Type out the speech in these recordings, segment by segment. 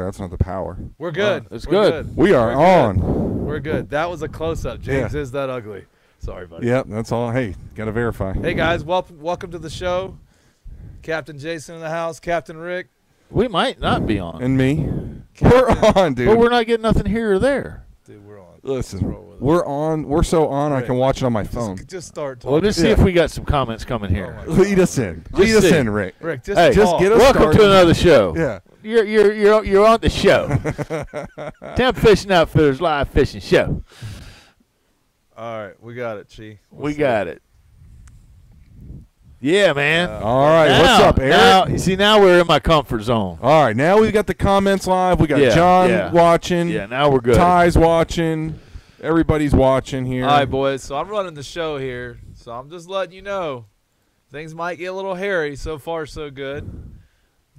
That's not the power. We're good. It's good. We are on. We're good. That was a close-up. James is that ugly. Sorry, buddy. Yep, that's all. Hey, got to verify. Hey, guys, welcome to the show. Captain Jason in the house. Captain Rick. We might not be on. And me. We're on, dude. But we're not getting nothing here or there. Dude, we're on. Listen, we're on. We're so on, Rick, I can watch it on my phone. Just start talking. Well, let's see if we got some comments coming here. Lead us in. Lead us in, Rick. Rick, just hey, just get us welcome started. to another show. Yeah. You're on the show. Tampa Fishing Outfitters live fishing show. All right, we got it, Chi. We got it. Yeah, man. All right, what's up, Eric? Now we're in my comfort zone. All right, now we've got the comments live. We got John watching. Yeah, now we're good. Ty's watching. Everybody's watching here. All right, boys. So I'm running the show here. So I'm just letting you know things might get a little hairy. So far, so good.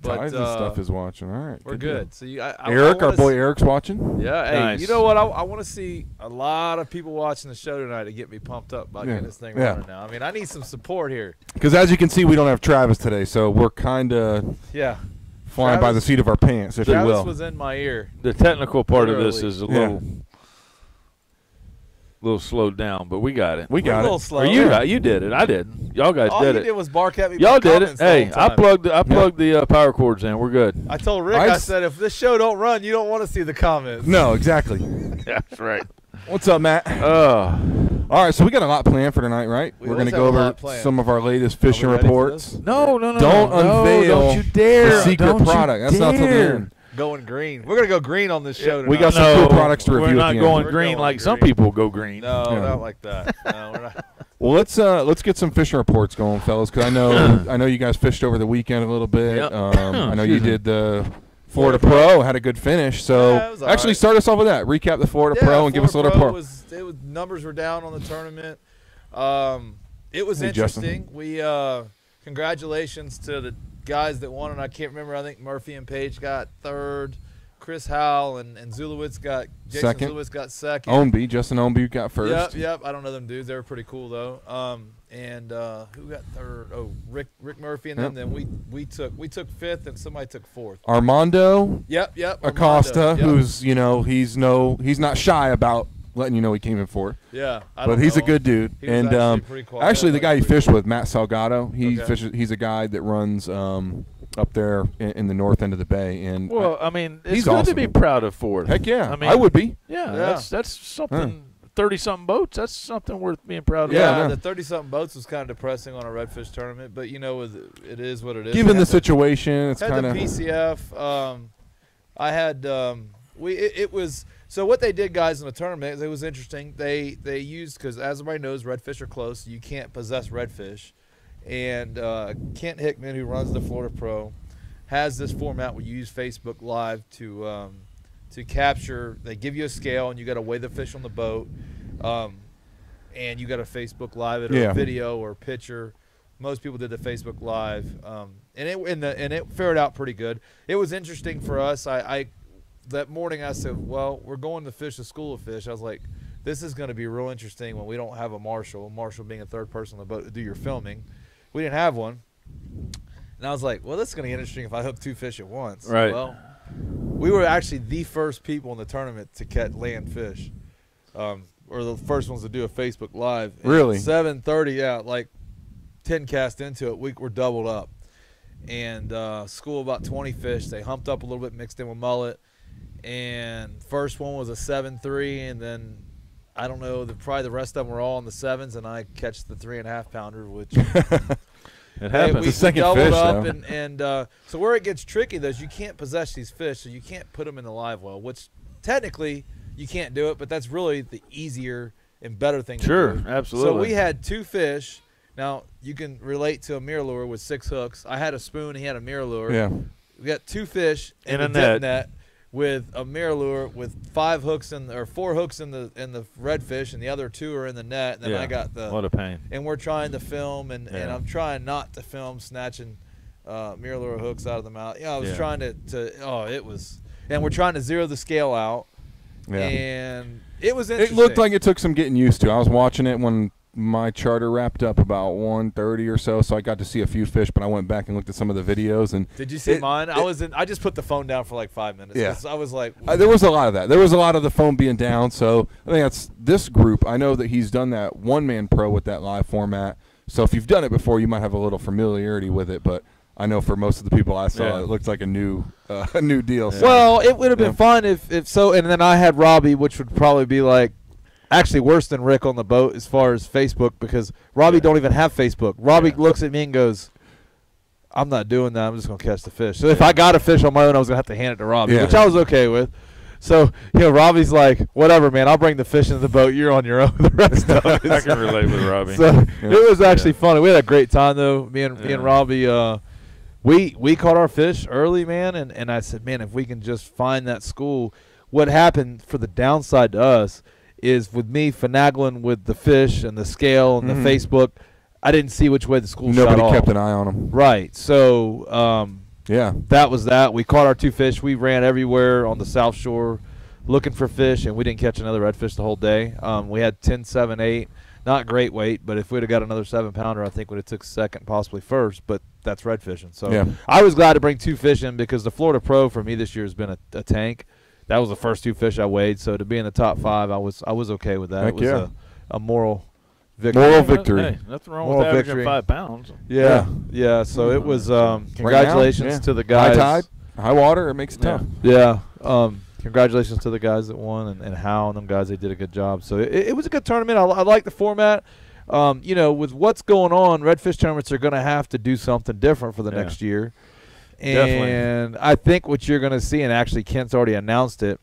But Ty's and stuff is watching. All right, we're good. So Eric, our boy Eric's watching. Yeah. Hey, nice. you know what? I want to see a lot of people watching the show tonight to get me pumped up about getting this thing running now. I mean, I need some support here. Because as you can see, we don't have Travis today, so we're kind of flying by the seat of our pants, if you will. Travis was in my ear. The technical part of this is a little slowed down, but we got it. We got it. Slow. You did it. I did. Y'all guys All did you it. did was bark at me. Y'all did it. Hey, I plugged the power cords in. We're good. I told Rick, I said, if this show don't run, you don't want to see the comments. No, exactly. That's right. What's up, Matt? All right, so we got a lot planned for tonight, right? We're going to go over some of our latest fishing reports. No. Don't unveil don't you dare. the secret product. That's not till the end. Going green. We're going to go green on this show tonight. We got some cool products to review. We're not going green like some people go green. No, not like that. No, we're not. Well, let's get some fishing reports going, fellas, because I know you guys fished over the weekend a little bit. Yep. I know you did the Florida Pro, had a good finish. So actually, start us off with that. Recap the Florida Pro and give us a little report. Numbers were down on the tournament. It was interesting. Justin. We congratulations to the guys that won, and I can't remember. I think Murphy and Page got third. Chris Howell and Zulowitz got second. Zulowitz got second. Ownby, Justin Ownby got first. Yep. I don't know them dudes. They were pretty cool though. And who got third? Oh, Rick Murphy and them. Then we took fifth, and somebody took fourth. Armando. Yep. Acosta, who's he's not shy about letting you know he came in fourth. Yeah, but he's a good dude. He was actually the guy he fished with, Matt Salgado, he's a guy that runs up there in the north end of the bay. And it's good to be proud of fourth. Heck yeah, I would be. Yeah. That's something. 30-something boats. That's something worth being proud of. Yeah, the 30-something boats was kind of depressing on a redfish tournament, but it is what it is. Given the situation, it's kind of the PCF. I had it was. So what they did, guys, in the tournament, it was interesting. They used, because as everybody knows, redfish are close. You can't possess redfish. And Kent Hickman, who runs the Florida Pro, has this format where you use Facebook Live to capture. They give you a scale, and you got to weigh the fish on the boat, and you got to Facebook Live it, or a video or a picture. Most people did the Facebook Live, and it fared out pretty good. It was interesting for us. I that morning I said, well, we're going to fish a school of fish. I was like, this is going to be real interesting when we don't have a marshal being a third person on the boat to do your filming. We didn't have one. And I was like, well, this is going to be interesting if I hook 2 fish at once. Right. Well, we were actually the first people in the tournament to catch land fish, or the first ones to do a Facebook Live. And really? 7:30, yeah, like 10 cast into it, we were doubled up. And school about 20 fish. They humped up a little bit, mixed in with mullet. And first one was a 7.3, and then I don't know, probably the rest of them were all on the 7s, and I catch the 3.5 pounder, which it happens. We second doubled fish, up, though. and so where it gets tricky though is you can't possess these fish, so you can't put them in the live well, which technically you can't do it, but that's really the easier and better thing to do. Sure, absolutely. So we had 2 fish. Now you can relate to a mirror lure with 6 hooks. I had a spoon, he had a mirror lure. Yeah. We got 2 fish in a a dip net with a mirror lure with 5 hooks or 4 hooks in the redfish, and the other 2 are in the net. And then I got what a pain. And we're trying to film, and I'm trying not to film snatching mirror lure hooks out of the mouth. I was trying and we're trying to zero the scale out. Yeah. And it was interesting. It looked like it took some getting used to. I was watching it when my charter wrapped up about 1:30 or so I got to see a few fish, but I went back and looked at some of the videos. And did you see mine? I just put the phone down for like 5 minutes. Yeah. I was like, there was a lot of that. There was a lot of the phone being down. So I think that's this group. I know that he's done that one-man pro with that live format. So if you've done it before, you might have a little familiarity with it. But I know for most of the people I saw, it looked like a new deal. So. Well, it would have been fun if so. And then I had Robbie, which would probably be like actually worse than Rick on the boat as far as Facebook, because Robbie don't even have Facebook. Robbie looks at me and goes, I'm not doing that. I'm just going to catch the fish. So if I got a fish on my own, I was going to have to hand it to Robbie, which I was okay with. So, Robbie's like, whatever, man, I'll bring the fish into the boat. You're on your own the rest of it. I can relate with Robbie. So it was actually funny. We had a great time, though. Me and Robbie, we caught our fish early, man, and I said, man, if we can just find that school. What happened for the downside to us is with me finagling with the fish and the scale and the Facebook, I didn't see which way the school shot off. Nobody kept an eye on them. Right. So, that was that. We caught our 2 fish. We ran everywhere on the South Shore looking for fish, and we didn't catch another redfish the whole day. We had 10, 7, 8. Not great weight, but if we'd have got another 7-pounder, I think we'd have took second, possibly first, but that's redfishing. So I was glad to bring 2 fish in, because the Florida Pro for me this year has been a tank. That was the first 2 fish I weighed, so to be in the top 5, I was okay with that. Heck it was a moral victory. Moral victory. Hey, nothing wrong with averaging 5 pounds. Yeah. So it was congratulations to the guys. High tide, high water, it makes it tough. Yeah. Congratulations to the guys that won, and Hal and them guys. They did a good job. So it was a good tournament. I like the format. With what's going on, redfish tournaments are going to have to do something different for the next year. And I think what you're going to see, and actually Kent's already announced it,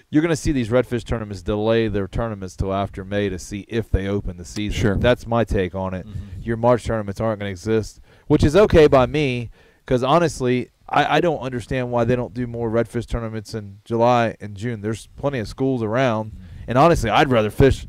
you're going to see these redfish tournaments delay their tournaments till after May to see if they open the season. Sure. That's my take on it. Your March tournaments aren't going to exist, which is okay by me, because honestly, I don't understand why they don't do more redfish tournaments in July and June. There's plenty of schools around, and honestly, I'd rather fish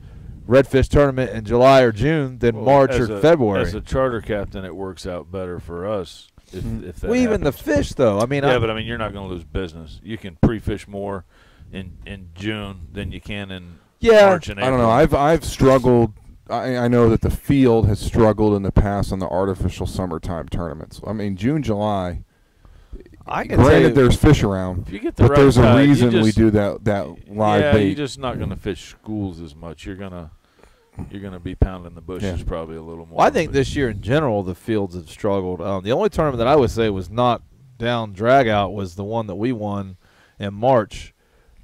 redfish tournament in July or June than March or February. As a charter captain, it works out better for us. If that even the fish, though. I mean, but you're not going to lose business. You can pre-fish more in June than you can in March and April. I don't know. I've struggled. I know that the field has struggled in the past on the artificial summertime tournaments. I mean, June, July. I can granted, there's fish around, if you get the but there's a reason we just, do that live bait. You're just not going to fish schools as much. You're gonna be pounding the bushes probably a little more. Well, I think this year in general the fields have struggled. The only tournament that I would say was knocked down drag out was the one that we won in March.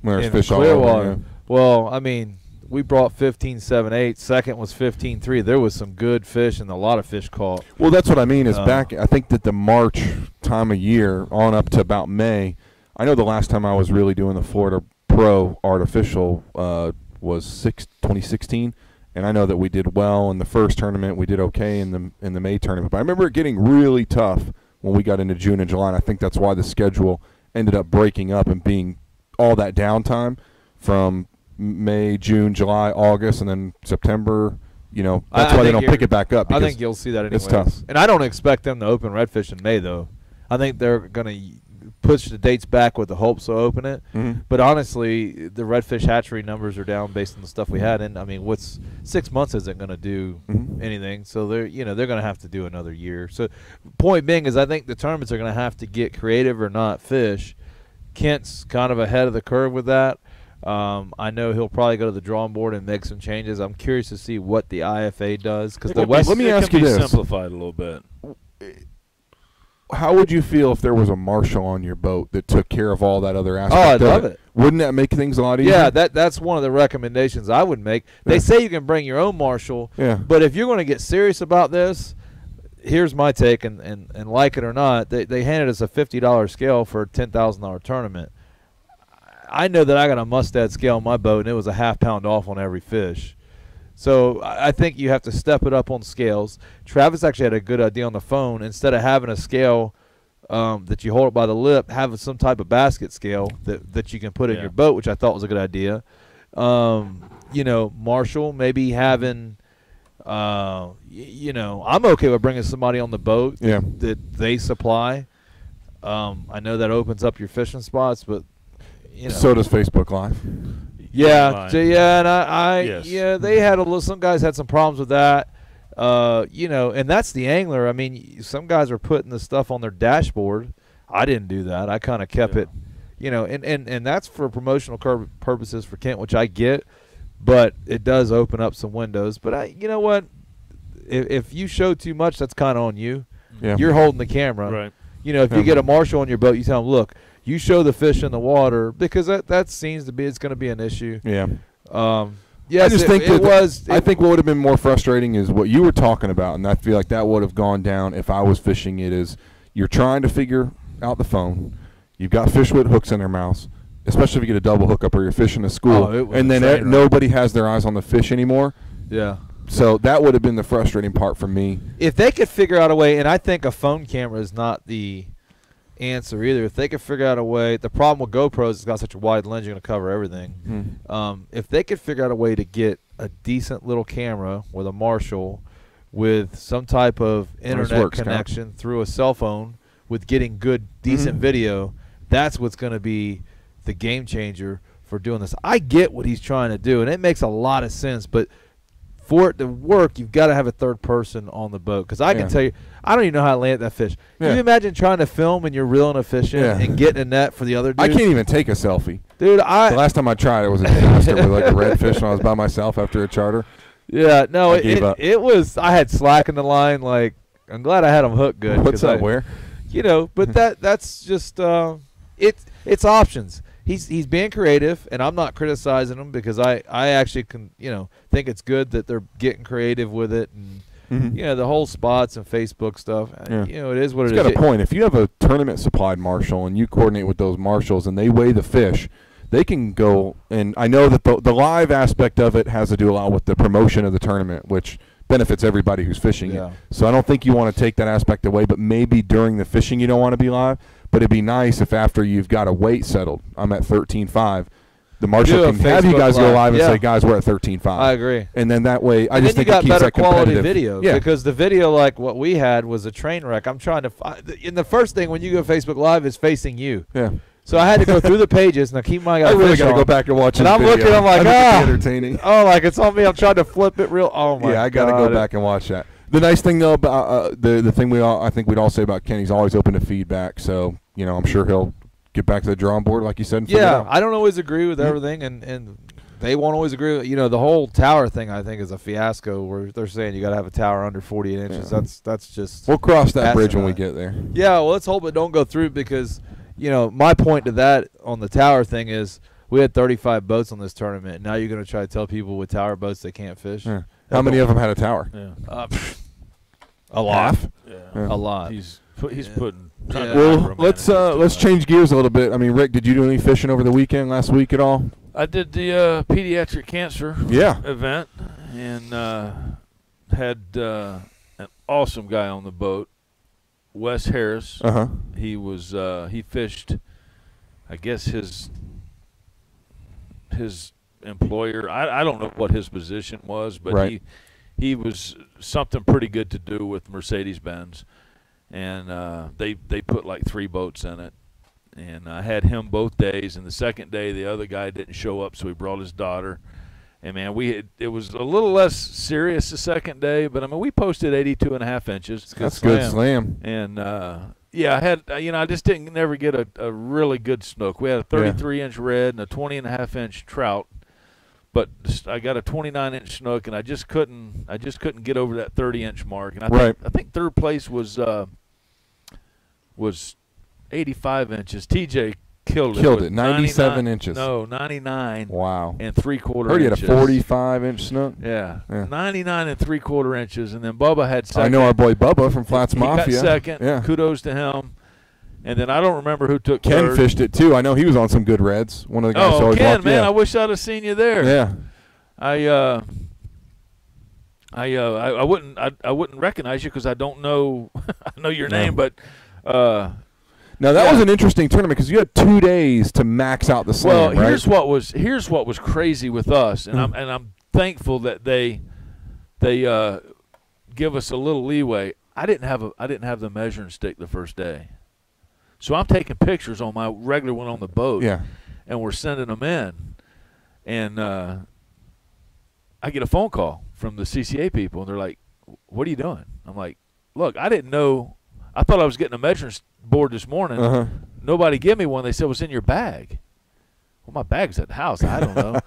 There's in fish all Clearwater. over. Well, I mean, we brought 15-7-8. Second was 15-3. There was some good fish and a lot of fish caught. Well, that's what I mean is back. I think that the March time of year on up to about May. I know the last time I was really doing the Florida Pro artificial was 2016. And I know that we did well in the first tournament. We did okay in the May tournament. But I remember it getting really tough when we got into June and July. And I think that's why the schedule ended up breaking up and being all that downtime from May, June, July, August, and then September. You know, that's why they don't pick it back up. I think you'll see that anyway. It's tough. And I don't expect them to open redfish in May, though. I think they're going to push the dates back with the hopes to open it. Mm-hmm. But honestly, the redfish hatchery numbers are down based on the stuff we had. And I mean, what's 6 months isn't going to do anything. So they're going to have to do another year. So point being is I think the tournaments are going to have to get creative or not fish. Kent's kind of ahead of the curve with that. I know he'll probably go to the drawing board and make some changes. I'm curious to see what the IFA does because the West. Let me ask you this: simplified a little bit. How would you feel if there was a marshal on your boat that took care of all that other aspect? Oh, I'd love it. Wouldn't that make things a lot easier? Yeah, that's one of the recommendations I would make. They say you can bring your own marshal, but if you're going to get serious about this, here's my take, and like it or not, they handed us a $50 scale for a $10,000 tournament. I know that I got a Mustad scale on my boat, and it was a ½ pound off on every fish. So I think you have to step it up on scales. Travis actually had a good idea on the phone. Instead of having a scale that you hold it by the lip, have some type of basket scale that you can put in your boat, which I thought was a good idea. You know, Marshall maybe having, you know, I'm okay with bringing somebody on the boat that they supply. I know that opens up your fishing spots, but you know. So does Facebook Live. Yeah, and they had some guys had some problems with that. You know, and that's the angler. I mean, some guys are putting the stuff on their dashboard. I didn't do that. I kind of kept it, you know, and that's for promotional purposes for Kent, which I get, but it does open up some windows. But you know what? If you show too much, that's kind of on you. Yeah. You're holding the camera. Right. You know, if you get a marshal on your boat, you tell them, look, you show the fish in the water because that seems to be it's going to be an issue. Yeah. Yes, I just think it was. I think what would have been more frustrating is what you were talking about, and I feel like that would have gone down if I was fishing it. Is you're trying to figure out the phone, you've got fish with hooks in their mouths, especially if you get a double hookup or you're fishing a school, and then nobody has their eyes on the fish anymore. Yeah. So that would have been the frustrating part for me. If they could figure out a way, and I think a phone camera is not the answer either. If they could figure out a way, the problem with GoPros is it's got such a wide lens, you're going to cover everything. If they could figure out a way to get a decent little camera with a Marshall with some type of internet connection through a cell phone with getting good, decent video, that's what's going to be the game changer for doing this. I get what he's trying to do, and it makes a lot of sense, but for it to work, you've got to have a third person on the boat. Because I can tell you, I don't even know how to land that fish. Can you imagine trying to film and you're reeling a fish in and getting a net for the other dude? I can't even take a selfie. Dude, the last time I tried, it was a disaster with like a redfish when I was by myself after a charter. Yeah, no, it was. I had slack in the line. Like, I'm glad I had them hooked good. What's up, where? You know, but that's just it's options. He's being creative, and I'm not criticizing him because I actually can think it's good that they're getting creative with it, and the whole spots and Facebook stuff. It is what it is. It's got a point. If you have a tournament supplied marshal and you coordinate with those marshals and they weigh the fish, they can go. And I know that the live aspect of it has to do a lot with the promotion of the tournament, which benefits everybody who's fishing it. So I don't think you want to take that aspect away, but maybe during the fishing you don't want to be live. But it'd be nice if after you've got a weight settled, I'm at 13.5, the marshal can have you guys go live and say, guys, we're at 13.5. I agree. And then that way, I just think it keeps that competitive. And then you got better quality video. Yeah. Because the video like what we had was a train wreck. I'm trying to and the first thing when you go Facebook Live is facing you. Yeah. So I had to go through the pages. Now keep in mind, I really got to go back and watch it. And I'm looking, I'm like, entertaining. Oh, like it's on me. I'm trying to flip it real. Oh my god. Yeah, I got to go back and watch that. The nice thing though about the thing I think we'd all say about Kenny's always open to feedback. So I'm sure he'll get back to the drawing board, like you said. And I don't always agree with everything, and they won't always agree. The whole tower thing I think is a fiasco. Where they're saying you got to have a tower under 48 inches. Yeah. That's just. We'll cross that bridge when we get there. Yeah, well, let's hope it don't go through because my point to that on the tower thing is we had 35 boats on this tournament. Now you're going to try to tell people with tower boats they can't fish. Yeah. How many of them had a tower? Yeah. A lot. Yeah. A lot. He's putting. Yeah. Well, let's change gears a little bit. I mean, Rick, did you do any fishing over the weekend last week at all? I did the pediatric cancer event and had an awesome guy on the boat Wes Harris. Uh-huh. He was he fished, I guess his employer. I don't know what his position was, but right. he was something pretty good to do with Mercedes-Benz, and they put like 3 boats in it, and I had him both days. And the second day, the other guy didn't show up, so he brought his daughter. And man, it was a little less serious the second day, but I mean we posted 82.5 inches. That's good slam. And yeah, I had I just didn't never get a really good snook. We had a 33-inch red and a 20.5-inch trout. But I got a 29-inch snook, and I just couldn't get over that 30-inch mark. And I think third place was 85 inches. TJ killed it. 97 inches. No, 99. Wow. And 3/4 heard inches. He had a 45-inch snook. Yeah. 99 and 3/4 inches, and then Bubba had second. I know our boy Bubba from Flats Mafia. He got second. Yeah. Kudos to him. And then I don't remember who took Ken third. fished it too. I know he was on some good reds. One of the guys. Oh, Ken, man, yeah. I wish I'd have seen you there. Yeah. I wouldn't recognize you because I don't know I know your name, but now that was an interesting tournament because you had 2 days to max out the slam. Well, right? here's what was crazy with us, and I'm thankful that they give us a little leeway. I didn't have the measuring stick the first day. So I'm taking pictures on my regular one on the boat, and we're sending them in. And I get a phone call from the CCA people, and they're like, "What are you doing?" I'm like, "Look, I didn't know. I thought I was getting a measuring board this morning. Nobody gave me one. They said it was in your bag." Well, my bag's at the house. I don't know.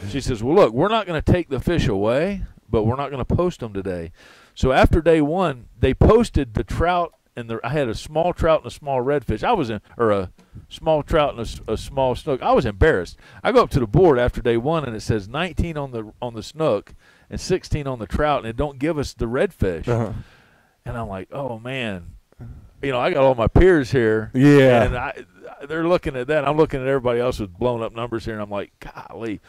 She says, "Well, look, we're not going to take the fish away, but we're not going to post them today." So after day one, they posted the trout. And I had a small trout and a small redfish. A small trout and a small snook. I was embarrassed. I go up to the board after day one, and it says 19 on the snook and 16 on the trout, and it don't give us the redfish. And I'm like, oh man, I got all my peers here. Yeah. And they're looking at that. I'm looking at everybody else with blown up numbers here, and I'm like, golly.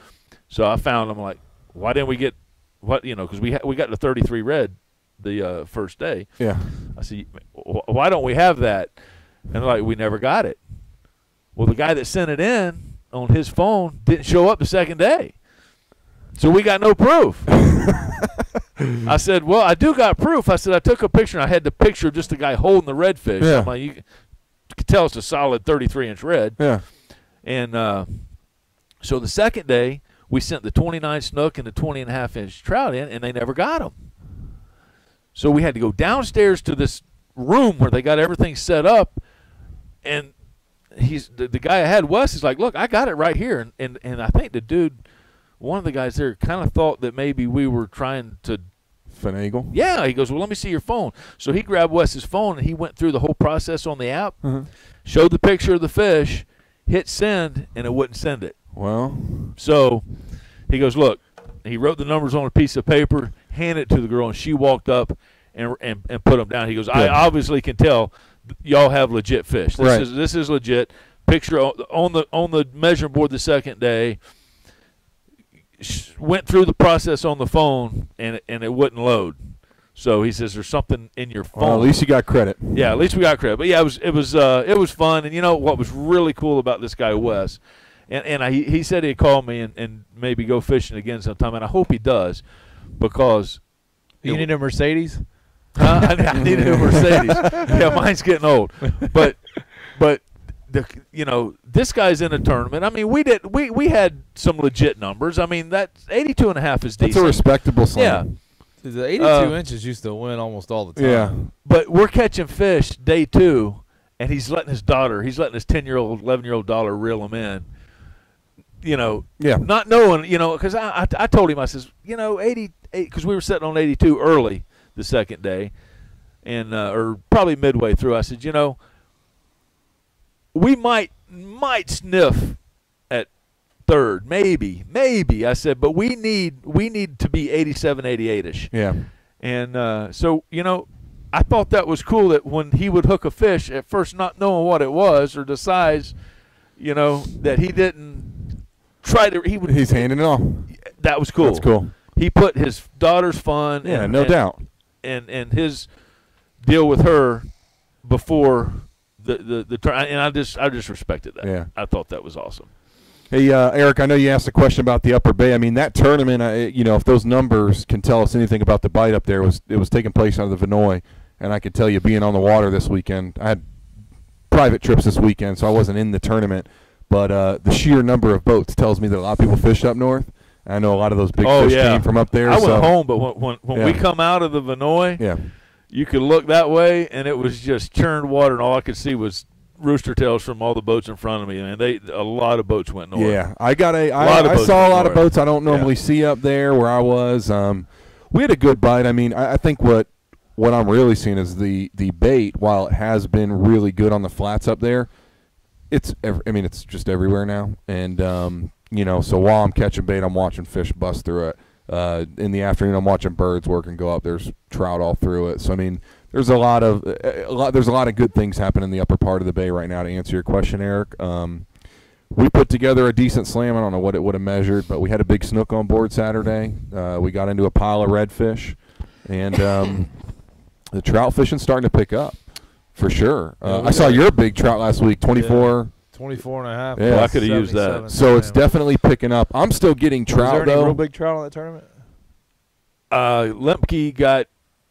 So I found them like, why didn't we get what? Because we got the 33 red the first day. Yeah. I said, why don't we have that? And they're like, we never got it. Well, the guy that sent it in on his phone didn't show up the second day. So we got no proof. I said, well, I do got proof. I said, I took a picture, and I had the picture of just the guy holding the redfish. Yeah. I'm like, you could tell it's a solid 33-inch red. Yeah. And so the second day, we sent the 29 snook and the 20.5-inch trout in, and they never got them. So we had to go downstairs to this room where they got everything set up, and the guy I had, Wes, is like, look, I got it right here. And I think the dude, one of the guys there, kind of thought that maybe we were trying to finagle. Yeah, he goes, well, let me see your phone. So he grabbed Wes's phone, and he went through the whole process on the app, showed the picture of the fish, hit send, and it wouldn't send it. Well. So he goes, look, he wrote the numbers on a piece of paper, handed it to the girl, and she walked up and put them down. He goes, I obviously can tell y'all have legit fish. This is legit. Picture on the measuring board the second day. Went through the process on the phone, and it wouldn't load. So he says there's something in your phone. Well, at least you got credit. Yeah, at least we got credit. But yeah, it was fun. And you know what was really cool about this guy Wes, he said he'd call me and maybe go fishing again sometime, and I hope he does, because you need a Mercedes. I needed a Mercedes. Yeah, mine's getting old. But this guy's in a tournament. I mean, we had some legit numbers. I mean, that 82.5 is decent. That's a respectable slam. Yeah. The 82 inches used to win almost all the time. Yeah. But we're catching fish day 2, and he's letting his 10-year-old, 11-year-old daughter reel him in. Not knowing, because I told him, I says, 88, because we were sitting on 82 early the second day, and or probably midway through. I said, we might sniff at third, maybe. I said, but we need to be 87, 88-ish. Yeah. And so I thought that was cool that when he would hook a fish, at first not knowing what it was or the size, that he didn't try to. He's handing it off. That was cool. That's cool. He put his daughter's fun. Yeah, no doubt. And his deal with her before the and I just respected that. Yeah. I thought that was awesome. Hey, Eric, I know you asked a question about the Upper Bay. I mean, that tournament, if those numbers can tell us anything about the bite up there, it was taking place out of the Vinoy, and I could tell you being on the water this weekend. I had private trips this weekend, so I wasn't in the tournament, but the sheer number of boats tells me that a lot of people fished up north. I know a lot of those big fish came from up there. I went home, but when we come out of the Vinoy, you could look that way, and it was just churned water, and all I could see was rooster tails from all the boats in front of me, and a lot of boats went north. Yeah, I saw a lot of boats I don't normally see up there where I was. We had a good bite. I mean, I think what I'm really seeing is the bait. While it has been really good on the flats up there, it's just everywhere now. And so while I'm catching bait, I'm watching fish bust through it. In the afternoon, I'm watching birds work and go up. There's trout all through it. So I mean, there's a lot of good things happening in the upper part of the bay right now. To answer your question, Eric, we put together a decent slam. I don't know what it would have measured, but we had a big snook on board Saturday. We got into a pile of redfish, and the trout fishing's starting to pick up for sure. I saw your big trout last week, 24. 24 and a half. Yeah, well, I could have used that. So it's definitely picking up. I'm still getting trout, Was there any though. real big trout on that tournament? Lemke got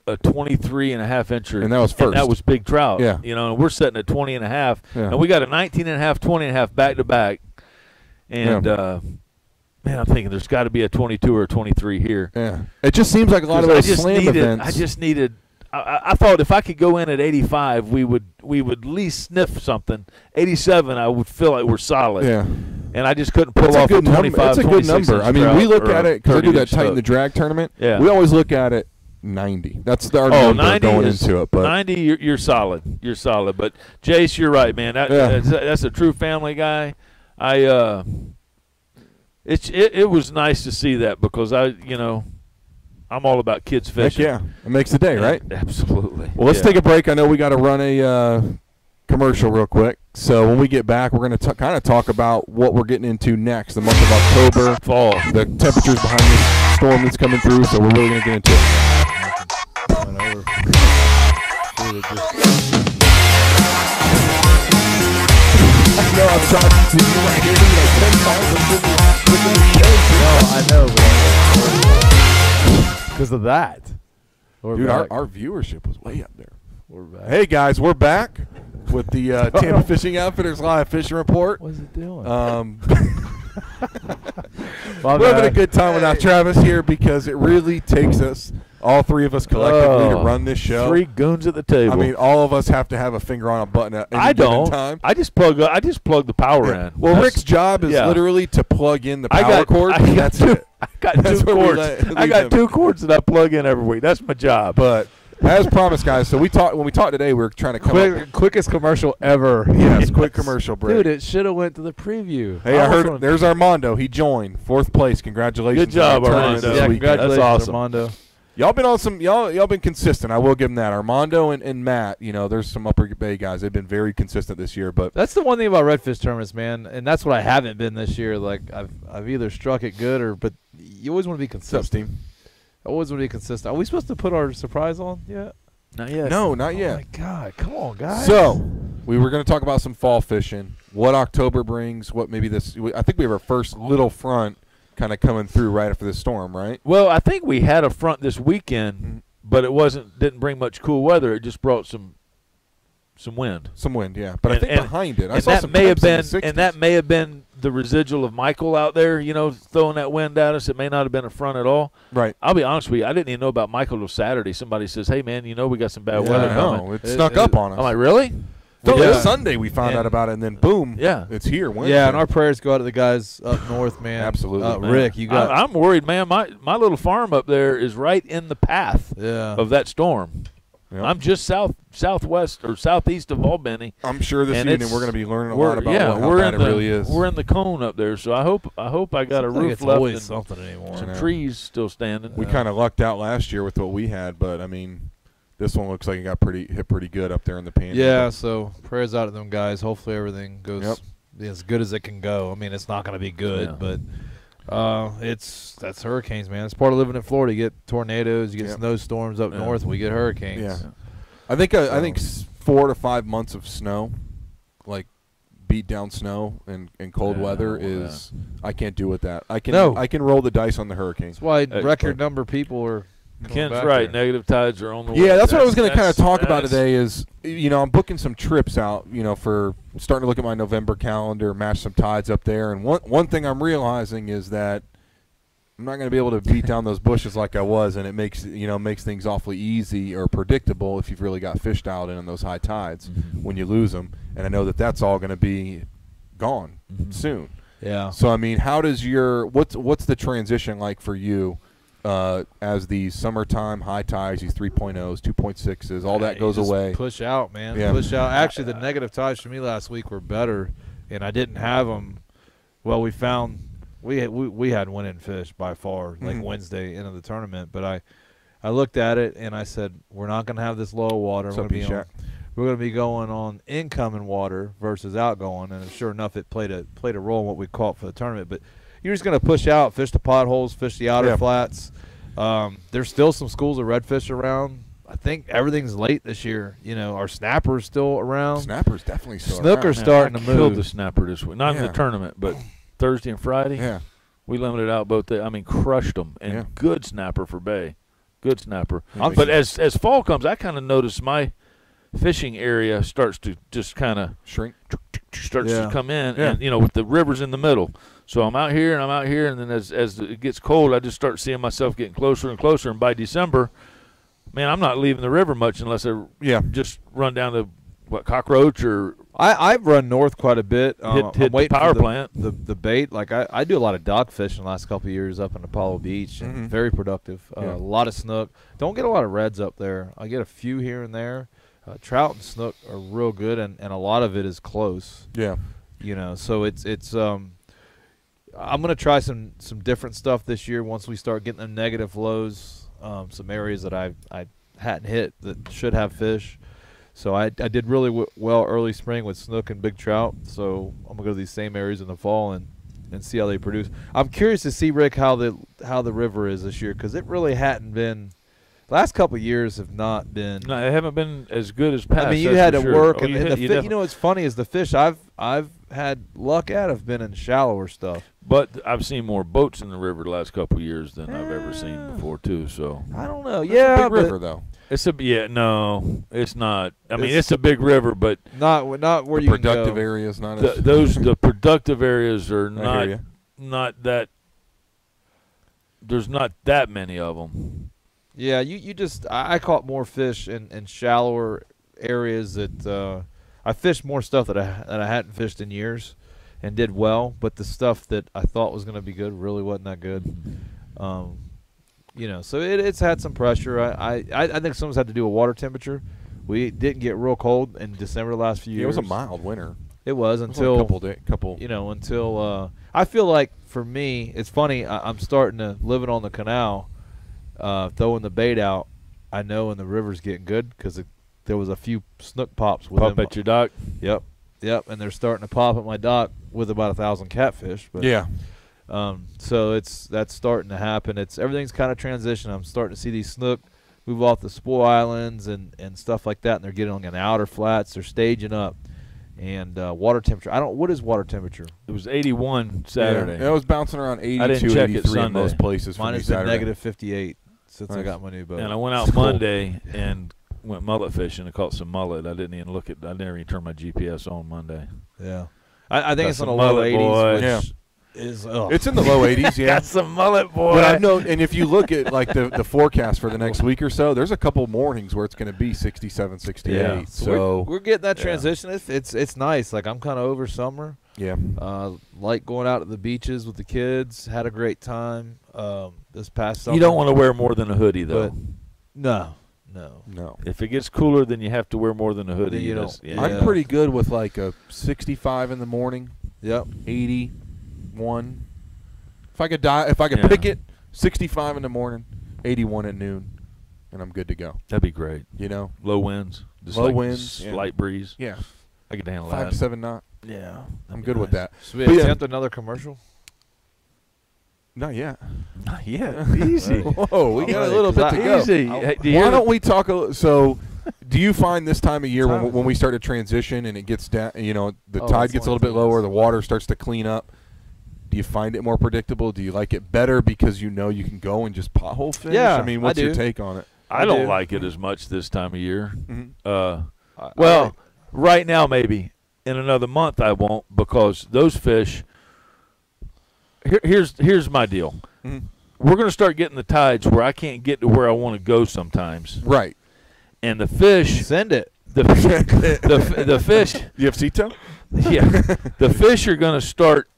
a 23.5 incher. And that was first. And that was big trout. Yeah. And we're sitting at 20.5. Yeah. And we got a 19.5, 20.5 back-to-back. And, man, I'm thinking there's got to be a 22 or a 23 here. Yeah. It just seems like a lot of those slam events. I just needed – I thought if I could go in at 85, we would at least sniff something. 87, I would feel like we're solid. Yeah. And I just couldn't pull off a 25, That's a good number. I mean, we look at it because I do that tighten the drag tournament. Yeah. We always look at it 90. That's our number going into it. But 90, you're solid. You're solid. But Jace, you're right, man. That's a true family guy. It was nice to see that because I'm all about kids fishing. Heck yeah, it makes the day, right? Absolutely. Well, let's take a break. I know we got to run a commercial real quick. So when we get back, we're going to kind of talk about what we're getting into next, the month of October, fall, the temperatures behind the storm that's coming through. So we're really going to get into it. I know I've tried to do like 10 times. No, I know. Because of that. Dude, our viewership was way up there. We're back. Hey, guys, we're back with the Tampa Fishing Outfitters Live Fishing Report. What's it doing? We're having a good time without Travis here because it really takes us, all three of us collectively, to run this show. Three goons at the table. I mean, all of us have to have a finger on a button at any given time. I just plug the power in. Well, Rick's job is literally to plug in the power cord. That's it. I got two cords. I got 2 cords that I plug in every week. That's my job. But as promised, guys, so when we talked today, we were trying to come up. Quickest commercial ever. Yes, quick commercial break. Dude, it should have went to the preview. Hey, I heard there's Armando. He joined 4th place. Congratulations! Good job, Armando. Yeah, congratulations, that's awesome. Armando. Y'all been on some. Y'all been consistent. I will give them that. Armando and Matt. There's some Upper Bay guys. They've been very consistent this year. But that's the one thing about redfish tournaments, man, and that's what I haven't been this year. Like I've either struck it good but you always want to be consistent. Team. I always want to be consistent. Are we supposed to put our surprise on yet? Not yet. No, not yet. Oh my God! Come on, guys. So we were going to talk about some fall fishing. What October brings. What maybe this. I think we have our first little front kind of coming through right after this storm, right? Well, I think we had a front this weekend, but it didn't bring much cool weather. It just brought some wind. Some wind, yeah. But I think behind it, I saw some may have been, in the 60s. and that may have been the residual of Michael out there, throwing that wind at us. It may not have been a front at all. Right. I'll be honest with you. I didn't even know about Michael till Saturday. Somebody says, "Hey, man, we got some bad weather coming." It snuck up on us. I'm like, really? Sunday we found out about it, and then boom, it's here. Wednesday. Yeah, and our prayers go out to the guys up north, man. Absolutely, man. Rick. I'm worried, man. My little farm up there is right in the path of that storm. Yep. I'm just southwest or southeast of Albany. I'm sure this evening we're going to be learning a lot about how bad it really is. We're in the cone up there, so I hope I got a roof left and something anymore. Some trees still standing. We kind of lucked out last year with what we had, but I mean, this one looks like it got hit pretty good up there in the Panhandle. Yeah, so prayers out to them guys. Hopefully everything goes as good as it can go. I mean, it's not going to be good, but that's hurricanes, man. It's part of living in Florida. You get tornadoes, you get snowstorms up north. We get hurricanes. Yeah, I think 4 to 5 months of snow, like beat down snow and cold weather is I can't do with that. I can roll the dice on the hurricanes. That's why record number of people are. Kent's right. There. Negative tides are on the way. Yeah, that's what I was going to kind of talk about today is, I'm booking some trips out, for starting to look at my November calendar, match some tides up there. And one thing I'm realizing is that I'm not going to be able to beat down those bushes like I was, and it makes things awfully easy or predictable if you've really got fish dialed in on those high tides when you lose them. And I know that that's all going to be gone soon. Yeah. So, I mean, how does what's the transition like for you? As these summertime high tides, these 3.0s, 2.6s, all that goes away. Push out, man. Yeah. Push out. Actually, the negative tides for me last week were better, and I didn't have them. Well, we found we had winning fish by far, like Wednesday into the tournament. But I looked at it and I said, we're not going to have this low water. We're going to be going on incoming water versus outgoing, and sure enough, it played a role in what we caught for the tournament. But you're just going to push out, fish the potholes, fish the outer flats. There's still some schools of redfish around. I think everything's late this year. Our snapper's still around. Snapper's definitely still Snooker's around. starting to move. Killed the snapper this week. Not in the tournament, but Thursday and Friday. Yeah. We limited out both days. I mean, crushed them. And good snapper for Bay. Good snapper. But as fall comes, I kind of notice my fishing area starts to just kind of shrink. Starts to come in, and with the rivers in the middle. So I'm out here, and then as it gets cold, I just start seeing myself getting closer and closer. And by December, man, I'm not leaving the river much unless I just run down to Cockroach or I've run north quite a bit. Hit the power plant. The bait, like I do a lot of dog fishing the last couple of years up in Apollo Beach, and very productive. A lot of snook. Don't get a lot of reds up there. I get a few here and there. Trout and snook are real good, and a lot of it is close. Yeah. So it's I'm going to try some different stuff this year once we start getting the negative lows, some areas that I hadn't hit that should have fish. So I did really well early spring with snook and big trout, so I'm going to go to these same areas in the fall and see how they produce. I'm curious to see, Rick, how the river is this year, because it really hadn't been – last couple of years have not been. No, they haven't been as good as past. I mean, you had to work, and what's funny is the fish I've had luck at have been in shallower stuff. But I've seen more boats in the river the last couple of years than I've ever seen before too. So I don't know. It's a big river though. It's no, it's not. I mean, it's a big river, but not where you productive can go. areas. Not the productive areas are not that. There's not that many of them. Yeah, you just I caught more fish in shallower areas that I fished more stuff that I hadn't fished in years, and did well. But the stuff that I thought was going to be good really wasn't that good. So it's had some pressure. I think something's had to do with water temperature. We didn't get real cold in December the last few years. It was a mild winter. It was until couple. Until I feel like for me, it's funny. I'm starting to living on the canal. Throwing the bait out, I know, and the river's getting good because there was a few snook pops with pop at your dock. Yep, and they're starting to pop at my dock with about 1,000 catfish. But, so that's starting to happen. Everything's kind of transition. I'm starting to see these snook move off the spoil islands and stuff like that, and they're getting on the outer flats. They're staging up. And water temperature. What is water temperature? It was 81 Saturday. Yeah, it was bouncing around 82, I didn't check 83 it in most places. Mine has been negative 58 since I got my new boat. And I went out Monday and went mullet fishing and caught some mullet. I didn't even turn my GPS on Monday. Yeah. I think it's in the low 80s, which is it's in the low 80s. Yeah, got some mullet, boy. But and if you look at like the forecast for the next week or so, there's a couple mornings where it's going to be 67, 68. Yeah. So we're getting that transition. It's nice. Like I'm kind of over summer. Yeah. Like going out to the beaches with the kids. Had a great time this past summer. You don't want to wear more than a hoodie though. No. If it gets cooler, then you have to wear more than a hoodie. You don't. Yeah. I'm pretty good with like a 65 in the morning. Yep. 81. If I could pick it, 65 in the morning, 81 at noon, and I'm good to go. That'd be great. Low winds. Just low winds, slight breeze. Yeah. I could handle 5 that. to 7 knot. Yeah. I'm good with that. So we attempt another commercial? Not yet. Not yet. Easy. Whoa, we got a little bit to go. Easy. Why don't we talk so Do you find this time of year when we start to transition and it gets down, the tide gets a little bit lower, the water starts to clean up, do you find it more predictable? Do you like it better because you can go and just pothole fish? Yeah, I mean, what's your take on it? I don't like it as much this time of year. Mm-hmm. Right now maybe. In another month I won't, because those fish here's my deal. Mm-hmm. We're going to start getting the tides where I can't get to where I want to go sometimes. Right. And the fish send it. The fish. You have Cito? Yeah. The fish are going to start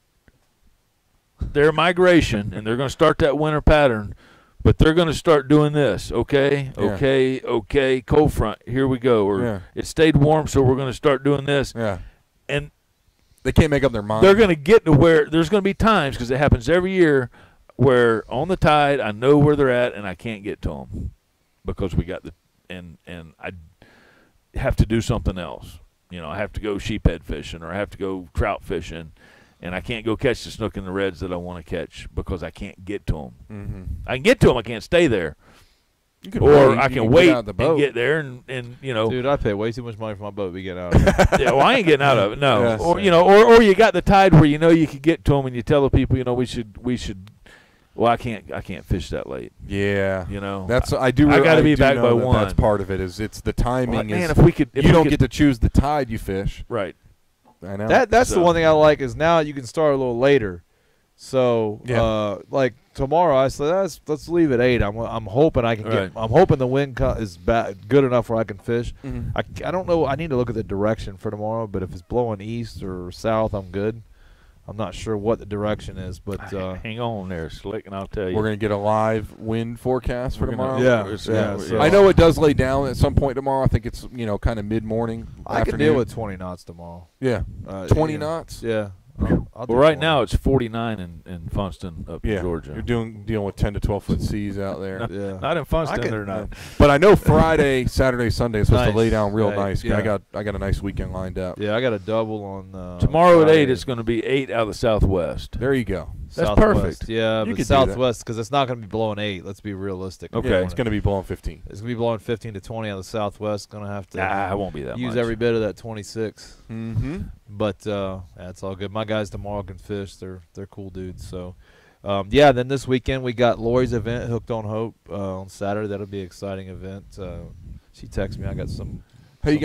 their migration, and they're going to start that winter pattern, but they're going to start doing this. Okay, cold front, here we go. Or it stayed warm, so we're going to start doing this. Yeah. And they can't make up their mind. They're going to get to where there's going to be times, because it happens every year, where on the tide I know where they're at and I can't get to them because we got and I have to do something else. I have to go sheephead fishing, or I have to go trout fishing, and I can't go catch the snook and the reds that I want to catch because I can't get to them. Mm-hmm. I can get to them, I can't stay there. I can wait and get there and Dude, I pay way too much money for my boat to get out of it. Yeah, well, I ain't getting out of it. No. Yes. Or or you got the tide where you could get to them, and you tell the people, we should. Well, I can't fish that late. Yeah. That's I do. I got to be back know by that 1. That's part of it. It's the timing. Well, man, if you don't get to choose the tide you fish. Right. I know. That's the one thing I like, is now you can start a little later. So like tomorrow, I said let's leave at 8. I'm hoping I can get. I'm hoping the wind is good enough where I can fish. Mm-hmm. I don't know. I need to look at the direction for tomorrow, but if it's blowing east or south, I'm good. I'm not sure what the direction is, but hang on there, Slick, and I'll tell you. We're going to get a live wind forecast for tomorrow. So I know it does lay down at some point tomorrow. I think it's kind of mid-morning. I can deal with 20 knots tomorrow. Yeah, 20 knots. Yeah. Well, right now it's 49 in Funston up in Georgia. You're dealing with 10 to 12-foot seas out there. Not in Funston, they're not. But I know Friday, Saturday, Sunday is supposed to lay down real nice. Yeah. I got a nice weekend lined up. Yeah, I got a double on tomorrow Friday. at 8. It's going to be 8 out of the southwest. There you go. That's Southwest. perfect. Yeah, you but Southwest, because it's not going to be blowing 8. Let's be realistic. Okay. It's going to be blowing 15. It's going to be blowing 15 to 20 on the Southwest. Going to have to I won't be that use much. every bit of that 26. Mm-hmm. But that's all good. My guys tomorrow can fish. They're cool dudes. So, then this weekend we got Lori's event, Hooked on Hope, on Saturday. That'll be an exciting event. She texted me. I got some. How you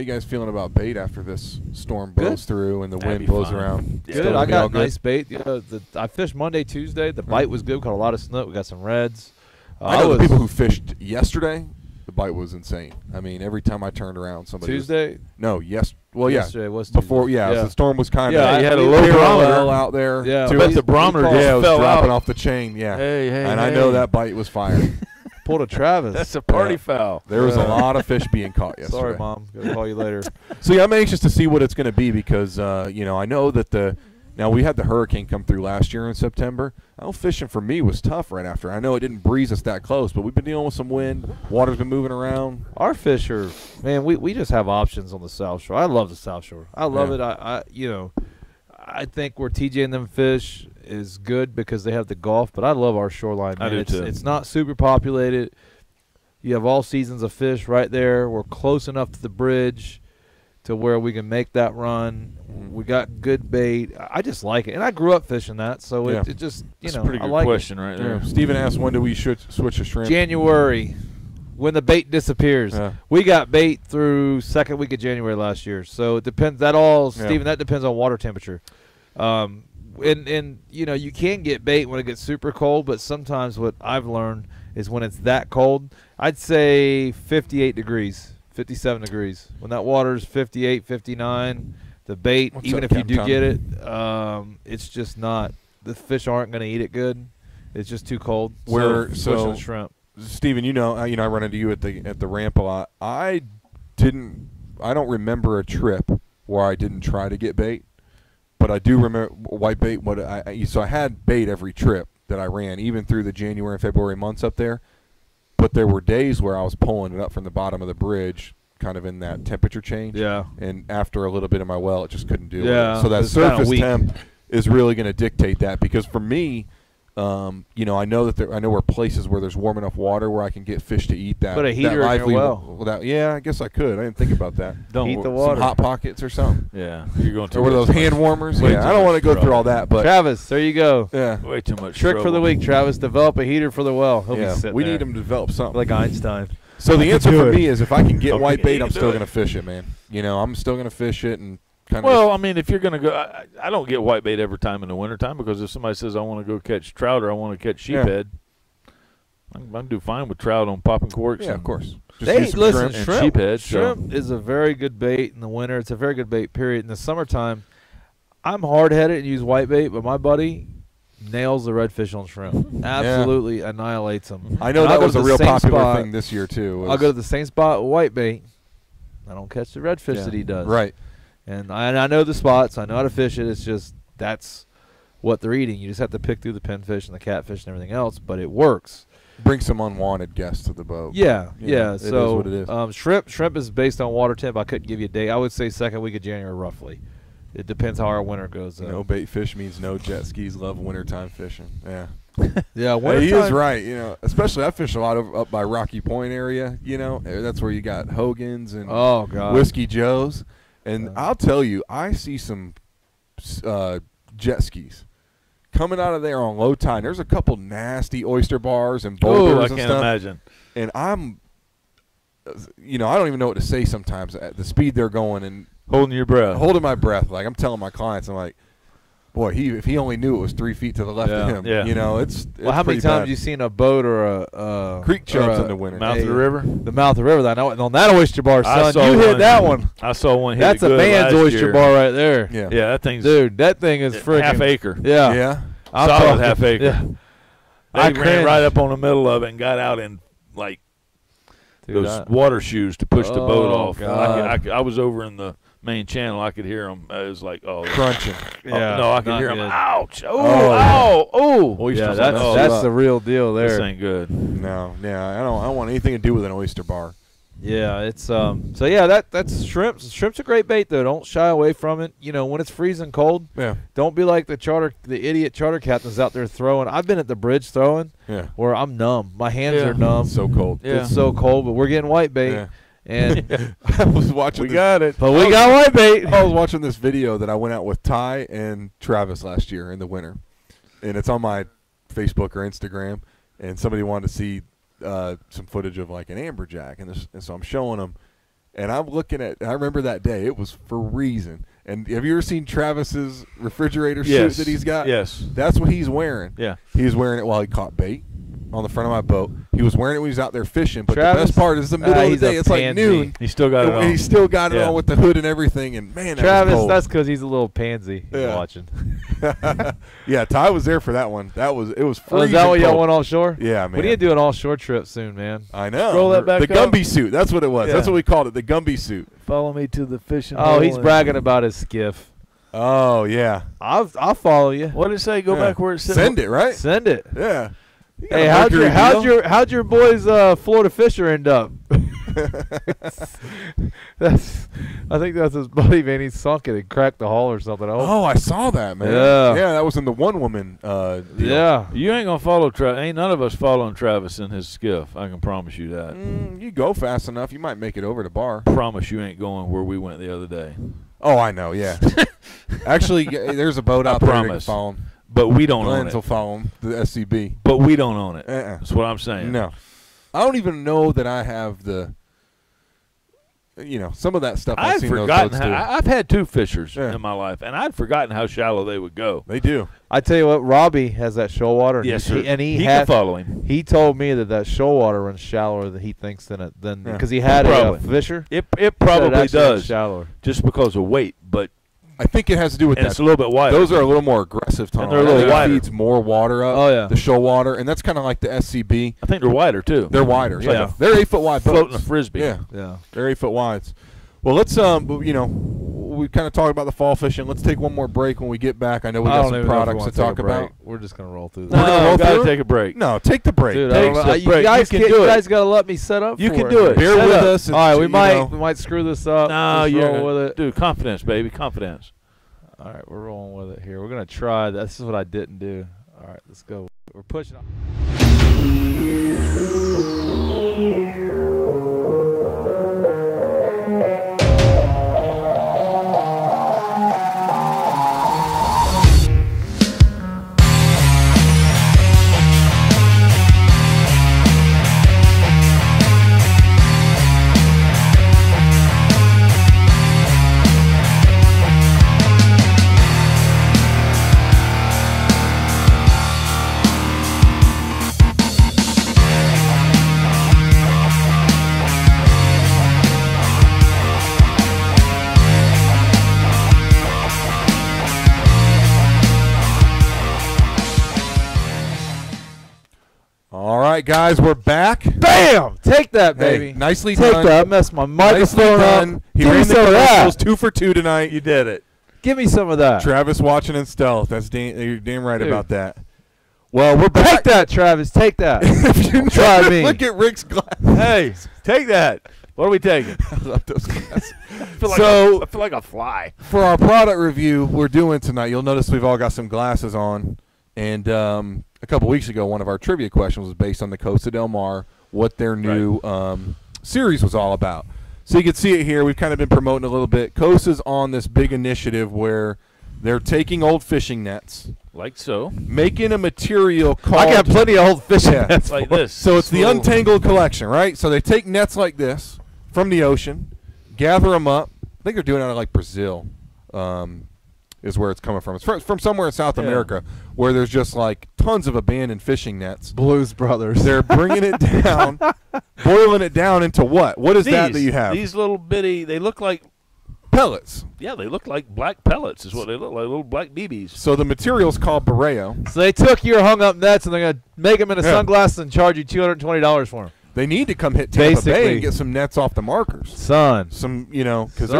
guys feeling about bait after this storm blows through and the wind blows around? Good. I got nice bait. I fished Monday, Tuesday. The bite was good. Caught a lot of snook. We got some reds. I know the people who fished yesterday. The bite was insane. I mean, every time I turned around, somebody Tuesday. Yesterday was before. Tuesday. The storm was kind of. Yeah, you had a low barometer out there. Yeah, too. But the barometer was fell dropping out. off the chain. Yeah, and I know that bite was fire. Pulled a Travis. That's a party foul. There was a lot of fish being caught yesterday. Sorry, Mom. Gonna call you later. So yeah, I'm anxious to see what it's going to be because I know that now we had the hurricane come through last year in September. Fishing for me was tough right after. I know it didn't breeze us that close, but we've been dealing with some wind. Water's been moving around. Our fish are, man. We just have options on the South Shore. I love the South Shore. I love it. I think where TJ and them fish is good because they have the Gulf, but I love our shoreline. Man. I do too. It's not super populated. You have all seasons of fish right there. We're close enough to the bridge to where we can make that run. We got good bait. I just like it, and I grew up fishing that, so it just That's a pretty good I like question right there. Steven asked, when do we switch to shrimp? January, when the bait disappears. Yeah. We got bait through second week of January last year, so it depends. Steven, that depends on water temperature. And you can get bait when it gets super cold, but sometimes what I've learned is when it's that cold, I'd say 58 degrees, 57 degrees. When that water's 58, 59, the bait, even if you do get it, it's just not. The fish aren't going to eat it good. It's just too cold. So shrimp. Steven, I run into you at the ramp a lot. I don't remember a trip where I didn't try to get bait. But I do remember white bait. So I had bait every trip that I ran, even through the January and February months up there. But there were days where I was pulling it up from the bottom of the bridge, kind of in that temperature change. Yeah. And after a little bit of my well, it just couldn't do it. Yeah. So that surface temp is really going to dictate that because for me, You know, I know where places where there's warm enough water where I can get fish to eat that. Put a heater that in your well. Without, yeah, I guess I could. I didn't think about that. Don't heat the water. Some Hot Pockets or something. Yeah, you're going to. Or those hand warmers. Yeah, I don't want to go through all that. But Travis, there you go. Yeah, way too much trick for the week. Travis, develop a heater for the well. He'll be sitting we there need him to develop something like Einstein. So the answer for me is if I can get Okay, whitebait, I'm do still it. going to fish it, man. You know, I'm still going to fish it and kind of. Well, I mean, if you're going to go, I don't get whitebait every time in the wintertime because if somebody says I want to go catch trout or I want to catch sheephead, I can do fine with trout on popping corks. Yeah, of course. Listen, shrimp. Shrimp is a very good bait in the winter. It's a very good bait, period. In the summertime, I'm hard-headed and use whitebait, but my buddy nails the redfish on shrimp. Absolutely annihilates them. I know that was a real popular thing this year, too. I'll go to the same spot with whitebait. I don't catch the redfish that he does. Right. And I know the spots. I know how to fish it. It's just that's what they're eating. You just have to pick through the pinfish and the catfish and everything else, but it works. Bring some unwanted guests to the boat. Yeah. It So is what it is. Shrimp is based on water temp. I couldn't give you a date. I would say second week of January roughly. It depends how our winter goes. No bait fish means no jet skis. Love wintertime fishing. Yeah. Yeah, he is right. You know, especially I fish a lot up by Rocky Point area. You know, that's where you got Hogan's and Whiskey Joe's. And I'll tell you, I see some jet skis coming out of there on low tide. There's a couple nasty oyster bars and boulders and stuff. I can't imagine. And I'm, you know, I don't even know what to say sometimes at the speed they're going and holding your breath. Holding my breath. Like I'm telling my clients, I'm like, boy, if he only knew it was 3 feet to the left of him. Yeah. You know, it's well, how many times have you seen a boat or a creek chubs in the winter? Mouth of the river? The mouth of the river. I know. On that oyster bar, son, you hit that one. I saw one hit That's it good a man's oyster year. bar right there. Yeah. Yeah, that thing's dude. That thing is freaking half acre. Yeah. Yeah. Solid half acre. Yeah. I ran right up on the middle of it and got out in like those water shoes to push the boat off. I was over in the main channel. I could hear them. It was like, crunching. Yeah, no, I could hear them. Ouch! Yeah, that's the real deal there. This ain't good. No, I don't want anything to do with an oyster bar. Yeah, it's so yeah, that's shrimp. Shrimp's a great bait though. Don't shy away from it. You know, when it's freezing cold, don't be like the idiot charter captains out there throwing. I've been at the bridge throwing, where I'm numb. My hands are numb. So cold. It's so cold, but we're getting white bait. Yeah. And I was watching. We got it, but we got white bait. I was watching this video that I went out with Ty and Travis last year in the winter, and it's on my Facebook or Instagram. And somebody wanted to see some footage of like an amberjack, and so I'm showing them, and I'm looking at. I remember that day; it was freezing. And have you ever seen Travis's refrigerator suit that he's got? Yes, that's what he's wearing. Yeah, he's wearing it while he caught bait on the front of my boat. He was wearing it when he was out there fishing. But Travis, the best part is the middle of the day. It's like noon. He still got it on. And he still got it on with the hood and everything. And man, Travis, that that's because he's a little pansy. He's watching. Yeah, Ty was there for that one. It was freezing. Is that what y'all went offshore? Yeah, man. We need to do an offshore trip soon, man. I know. Scroll that back the Gumby suit. That's what it was. Yeah. That's what we called it. The Gumby suit. Follow me to the fishing. Oh, he's bragging about his skiff. Oh yeah. I'll follow you. What did it say? Go back where it said. Send it, right? Send it. Yeah. Hey, how'd your boys Florida Fisher end up? I think that's his buddy, man. He sunk it and cracked the hull or something. Oh, I saw that, man. Yeah, that was in the one woman deal. Yeah, you ain't gonna follow Travis. Ain't none of us following Travis in his skiff. I can promise you that. You go fast enough, you might make it over to bar. Promise you ain't going where we went the other day. Oh, I know. Yeah. Actually, there's a boat out there that can follow him. But we don't own Glenn's it. will follow him, the SCB. But we don't own it. That's what I'm saying. No. I don't even know that I have some of that stuff I've seen those boats do. I've had two fishers in my life, and I'd forgotten how shallow they would go. They do. I tell you what, Robbie has that shoal water. Yes, sir. He can follow him. He told me that shoal water runs shallower than he thinks because he had a fisher. It probably does, shallower, just because of weight, but I think it has to do with that. It's a little bit wider. Those are a little more aggressive tunnels. And they're a little wider. It feeds more water up. Oh, yeah. The shoal water, and that's kind of like the SCB. I think they're wider, too. They're wider. Yeah. They're 8 foot wide boats. Floating a Frisbee. Yeah. Yeah. They're 8 foot wides. Well, let's, we kind of talked about the fall fishing. Let's take one more break when we get back. I know we got some products to talk about. We're just going to roll through this. No, we got to take a break. No, take the break. Dude, you guys got to let me set up You can do it. Bear with us. All right, we might screw this up. No, you're roll with it. Dude, confidence, baby, confidence. All right, we're rolling with it here. We're going to try. This is what I didn't do. All right, let's go. We're pushing on. All right, guys, we're back. Bam! Take that, baby. Hey, nicely Take done. that. I messed my microphone up. He Give me ran the some of that. commercials 2 for 2 tonight. You did it. Give me some of that. Travis watching in stealth. You're damn right Dude. about that. Well, we're back. Take that, Travis. Take that. If you Try me. Look at Rick's glass. Hey, take that. What are we taking? I love those glasses. I feel like a fly. For our product review we're doing tonight, you'll notice we've all got some glasses on. And a couple weeks ago, one of our trivia questions was based on the Costa Del Mar, what their new series was all about. So you can see it here. We've kind of been promoting a little bit. Costa's on this big initiative where they're taking old fishing nets, Like so. making a material called... I got plenty of old fishing nets. Like this. So it's the Untangled collection, right? So they take nets like this from the ocean, gather them up. I think they're doing it out of like Brazil. Is where it's coming from. It's from somewhere in South America where there's just like tons of abandoned fishing nets. Blues Brothers. They're bringing it down, boiling it down into what? What is that you have? These little bitty, they look like pellets. Yeah, they look like black pellets is what they look like, little black BBs. So the material's called Borreo. So they took your hung up nets and they're going to make them into sunglasses and charge you $220 for them. They need to come hit Tampa Bay and get some nets off the markers. Some, because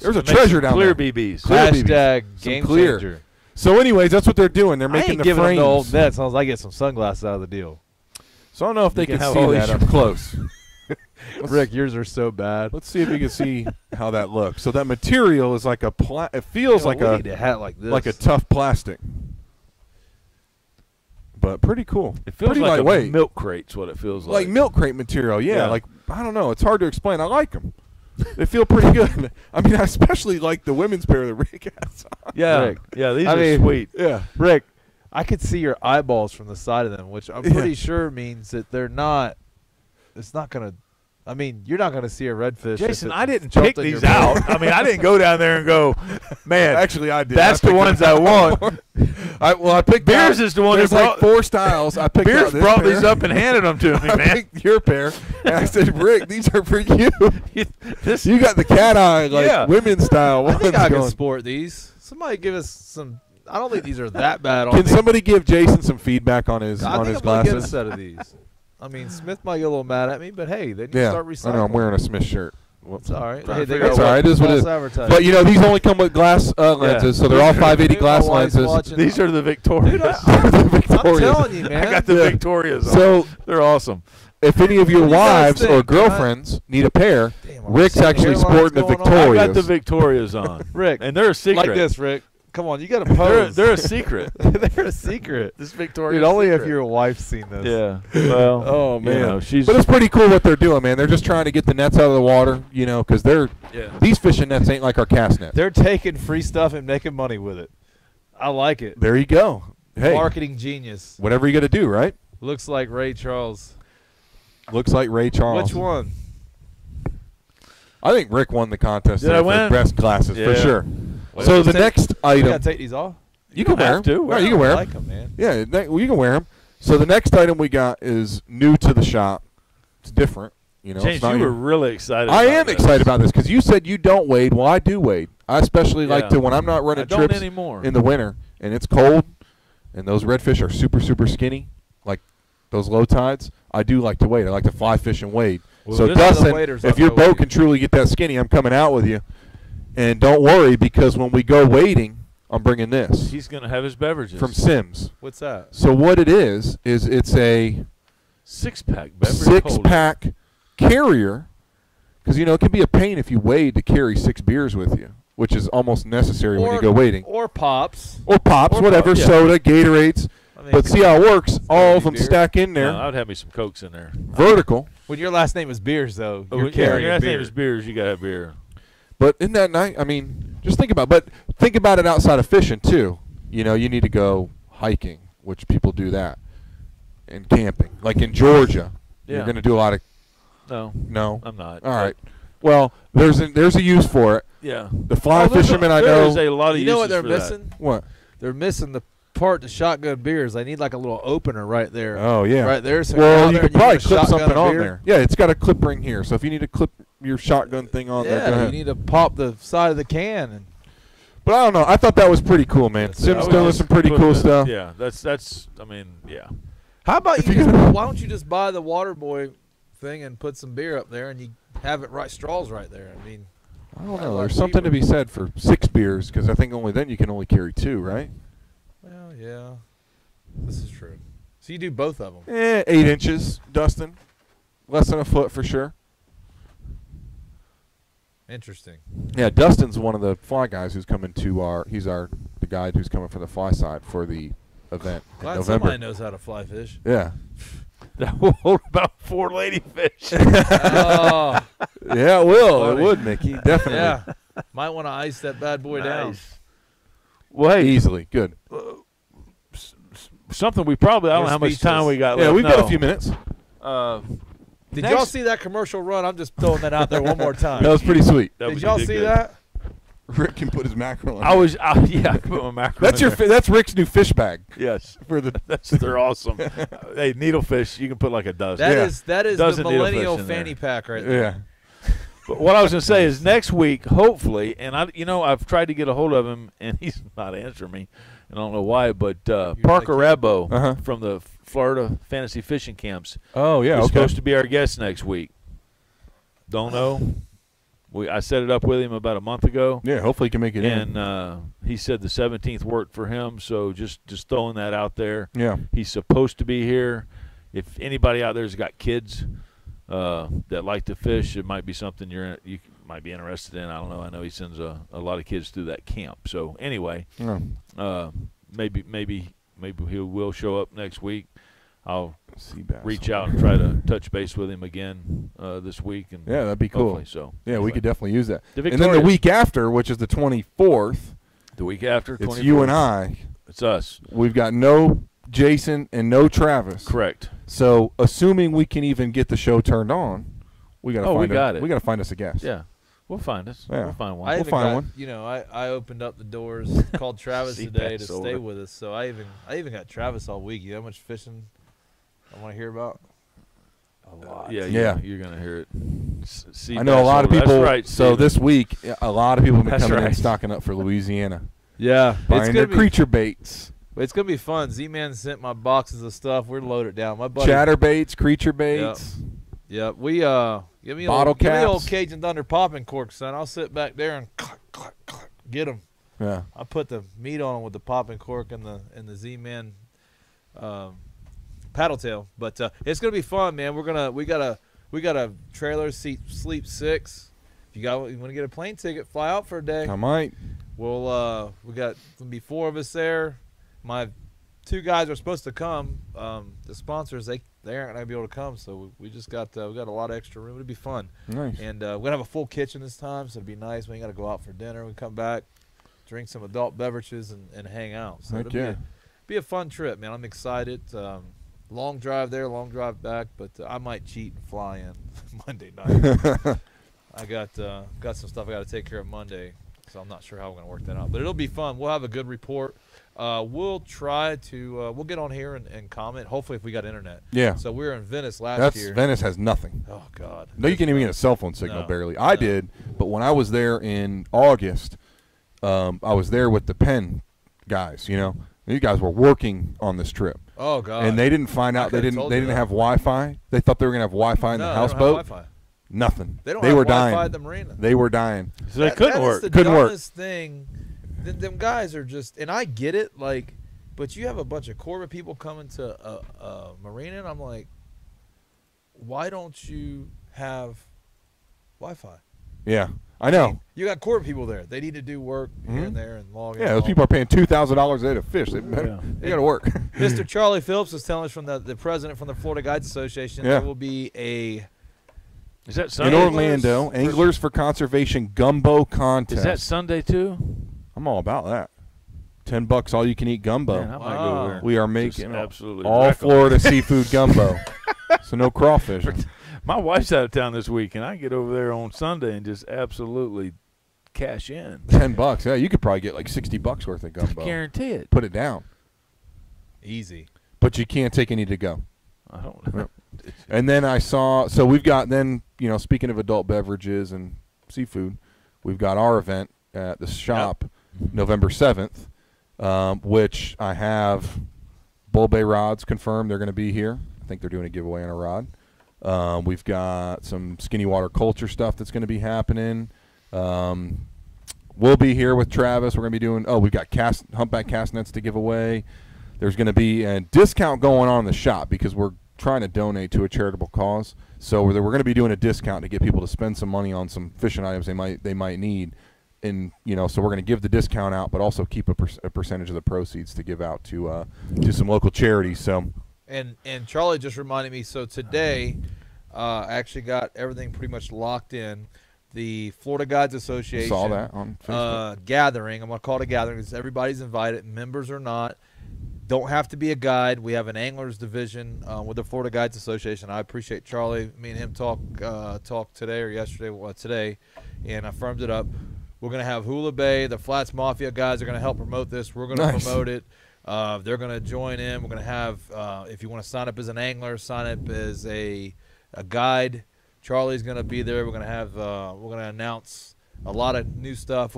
there's a treasure down there. Clear BBs. Hashtag game changer. So anyways, that's what they're doing. They're making the frames. Giving them the old nets unless I get some sunglasses out of the deal. So I don't know if they can see that up close. Rick, yours are so bad. Let's see if you can see how that looks. So that material is like it feels like a hat like this. Like a tough plastic. But pretty cool. It feels pretty like lightweight. A milk crate's what it feels like. Like milk crate material, yeah. Like, I don't know. It's hard to explain. I like them. They feel pretty good. I mean, I especially like the women's pair that Rick has on. Yeah. Rick, these are sweet. Yeah. Rick, I could see your eyeballs from the side of them, which I'm pretty sure means that they're not – it's not going to – I mean, you're not going to see a redfish. Jason, I didn't pick these out. I mean, I didn't go down there and go, man. Actually, I did. That's the ones I want. I picked Beers is the one there's like 4 styles. I picked Beers out this brought pair. these up and handed them to me, man. I picked your pair, and I said, Rick, these are for you. You got the cat eye, like women's style. I think I can sport these. Somebody give us some. I don't think these are that bad. Can somebody give Jason some feedback on his I think his I'm gonna get a glasses? set of these. I mean, Smith might get a little mad at me, but hey, they need to start recycling. I know, I'm wearing a Smith shirt. It's all right. Hey, It's all right. It is what it is. But, these only come with glass lenses, so they're all 580 glass lenses. These are the Victorias. Dude, I'm telling you, man. I got the Victorias on. So they're awesome. If any of your wives or girlfriends need a pair, Rick's actually sporting the Victorias. I got the Victorias on. Rick. And they're a secret. Like this, Rick. Come on, you got to pose. They're a secret. They're a secret. This Victoria. Dude, only if your wife's seen this. Yeah. Well. Oh man. But it's pretty cool what they're doing, man. They're just trying to get the nets out of the water, because these fishing nets ain't like our cast nets. They're taking free stuff and making money with it. I like it. There you go. Hey, marketing genius. Whatever you got to do, right? Looks like Ray Charles. Looks like Ray Charles. Which one? I think Rick won the contest Did I win? for best glasses for sure. Well, so the next item. You gotta take these off. You can wear them. No, you can wear them. I like them, man. Yeah, you can wear them. So the next item we got is new to the shop. It's different. James, you were really excited. I am excited about this because you said you don't wade. Well, I do wade. I especially like to when I'm not running trips in the winter and it's cold and those redfish are super, super skinny, like those low tides. I do like to wade. I like to fly fish and wade. Well, so Dustin, if your boat can truly get that skinny, I'm coming out with you. And don't worry because when we go wading, I'm bringing this. He's going to have his beverages. From Sims. What's that? So what it is it's a six-pack beverage six-pack carrier. Because, it can be a pain if you wade to carry 6 beers with you, which is almost necessary when you go wading. Or pops. Or pops, whatever, soda, Gatorades. but see how it works. All of them stack in there. No, I would have me some Cokes in there. Vertical. When your last name is Beers, though, you're When carrying your last beer. name is Beers, you got to have beer. But in that night, I mean, just think about it outside of fishing, too. You know, you need to go hiking, which people do that, and camping. Like in Georgia, you're going to do a lot of – No, I'm not. All right. Well, there's a use for it. Yeah. The fly fishermen I know. There's a lot of You know what uses they're for missing? that. What? They're missing the part to shotgun beers. They need like a little opener right there. Oh, yeah. Right there. So Well, you could probably clip shotgun something a on beer. there. Yeah, it's got a clip ring here. So if you need to clip your shotgun thing on there, go Yeah, ahead. you need to pop the side of the can. And But I don't know. I thought that was pretty cool, man. Sim's doing some pretty cool stuff. Yeah, that's. I mean, yeah. how about If you? you Why don't you just buy the water boy thing and put some beer up there, and you have it right straws right there? I mean, I don't know. There's something to be said for 6 beers because I think only then you can only carry 2, right? well, yeah, this is true. So you do both of them. 8 inches, Dustin. Less than a foot for sure. Interesting. Yeah, Dustin's one of the fly guys who's coming to the guide who's coming for the fly side for the event in Glad November. somebody knows how to fly fish. Yeah. That will hold about 4 ladyfish. Oh, Yeah, it will. Funny. It would, Mickey. Definitely. yeah. Might want to ice that bad boy down. Nice. Well, hey, Easily. Good. something we probably, I don't know how much time we got left. Yeah, we've got No. a few minutes. Did Next- y'all see that commercial run? I'm just throwing that out there one more time. That was pretty sweet. Did y'all see that? Rick can put his mackerel on. I put my mackerel That's in your. there. That's Rick's new fish bag. Yes. For the. They're awesome. Hey, needlefish, you can put like a dozen. That is the Dozen needlefish millennial in there. fanny pack right there. Yeah. But what I was going to say is next week, hopefully, and I've tried to get a hold of him, and he's not answering me, and I don't know why, but Parker Rabbo from the Florida Fantasy Fishing Camps Oh yeah. is Okay. supposed to be our guest next week. Don't know. I set it up with him about a month ago. Yeah. Hopefully he can make it in. And he said the 17th worked for him, so just throwing that out there. Yeah. He's supposed to be here. If anybody out there's got kids that like to fish, it might be something you might be interested in. I don't know. I know he sends a lot of kids through that camp. So anyway, maybe he will show up next week. I'll reach out and try to touch base with him again this week. And Yeah, that'd be cool. So Yeah, anyway. we could definitely use that. The And then the week after, which is the 24th, The week after, it's 24th. you and I. It's us. We've got no Jason and no Travis. Correct. So, assuming we can even get the show turned on, we gotta we got it. We gotta find us a guest. Yeah. We'll find us. Yeah. We'll find one. I We'll even find got, one. You know, I opened up the doors, called Travis today to stay with us. So I even got Travis all week. You know how much fishing I want to hear about? A lot. Yeah. You're going to hear it. I know a lot of people. That's right, so Steven. this week, a lot of people have been That's coming in right. stocking up for Louisiana, Yeah. buying their creature baits, It's gonna be fun. Z-Man sent my boxes of stuff. We're loaded down. My buddy. chatter baits, creature baits. Yep. We give me Bottle give me caps. old Cajun Thunder popping cork, son. I'll sit back there and clack, clack, clack, get them. Yeah. I put the meat on them with the popping cork and the Z-Man paddle tail. But it's gonna be fun, man. We got a trailer seat sleep 6. If you want to get a plane ticket, fly out for a day. I might. We'll we got gonna be 4 of us there. My 2 guys are supposed to come. The sponsors they aren't gonna be able to come, so we just got we got a lot of extra room. It'll be fun. Nice. And we're gonna have a full kitchen this time, so it'll be nice. We ain't gotta go out for dinner. We come back, drink some adult beverages, and hang out. So it'll be a fun trip, man. I'm excited. Long drive there, long drive back, but I might cheat and fly in Monday night. I got some stuff I got to take care of Monday, so I'm not sure how we're going to work that out. But it'll be fun. We'll have a good report. We'll try to we'll get on here and comment. Hopefully, if we got internet. Yeah. So we were in Venice last year. Venice has nothing. Oh God. No, you can't even get a cell phone signal No, barely. I did, but when I was there in August, I was there with the Penn guys. You know, these guys were working on this trip. Oh God. And they didn't find out they didn't have Wi-Fi. They thought they were gonna have Wi-Fi in the houseboat. Nothing. They don't they have were Wi-Fi dying. At the marina. They were dying. So they couldn't work. That's the Couldn't work. dumbest thing. Them guys are just, and I get it, like, but you have a bunch of corporate people coming to a marina, and I'm like, why don't you have Wi-Fi? Yeah. I know. You got corporate people there. They need to do work here and there and log in. Yeah, those people are paying $2,000 a day to fish. They got to work. Mr. Charlie Phillips was telling us from the president from the Florida Guides Association there will be a Is that Sunday? in Orlando, Anglers for Conservation Gumbo Contest. Is that Sunday too? I'm all about that. $10 all you can eat gumbo. Man, I might go over there. We are making absolutely all Florida seafood gumbo. So no crawfish. My wife's out of town this week, and I get over there on Sunday and just absolutely cash in. $10. Yeah, you could probably get like $60 worth of gumbo. I guarantee it. Put it down. Easy. But you can't take any to go. I don't know. And then I saw, so we've got then, speaking of adult beverages and seafood, we've got our event at the shop November 7th, which I have Bull Bay rods confirmed they're going to be here. I think they're doing a giveaway on a rod. We've got some skinny water culture stuff that's going to be happening. We'll be here with Travis. We're going to be doing, we've got humpback cast nets to give away. There's going to be a discount going on in the shop because we're trying to donate to a charitable cause. So we're going to be doing a discount to get people to spend some money on some fishing items they might need. And, so we're going to give the discount out, but also keep a percentage of the proceeds to give out to some local charities. So. And Charlie just reminded me, so today I actually got everything pretty much locked in. The Florida Guides Association saw that on Facebook. Gathering. I'm going to call it a gathering because everybody's invited, members or not. Don't have to be a guide. We have an anglers division with the Florida Guides Association. I appreciate Charlie. Me and him talked today or yesterday, today, and I firmed it up. We're going to have Hula Bay. The Flats Mafia guys are going to help promote this. We're going to promote it. They're going to join in. We're going to have, if you want to sign up as an angler, sign up as a guide. Charlie's going to be there. We're going to have, we're going to announce a lot of new stuff.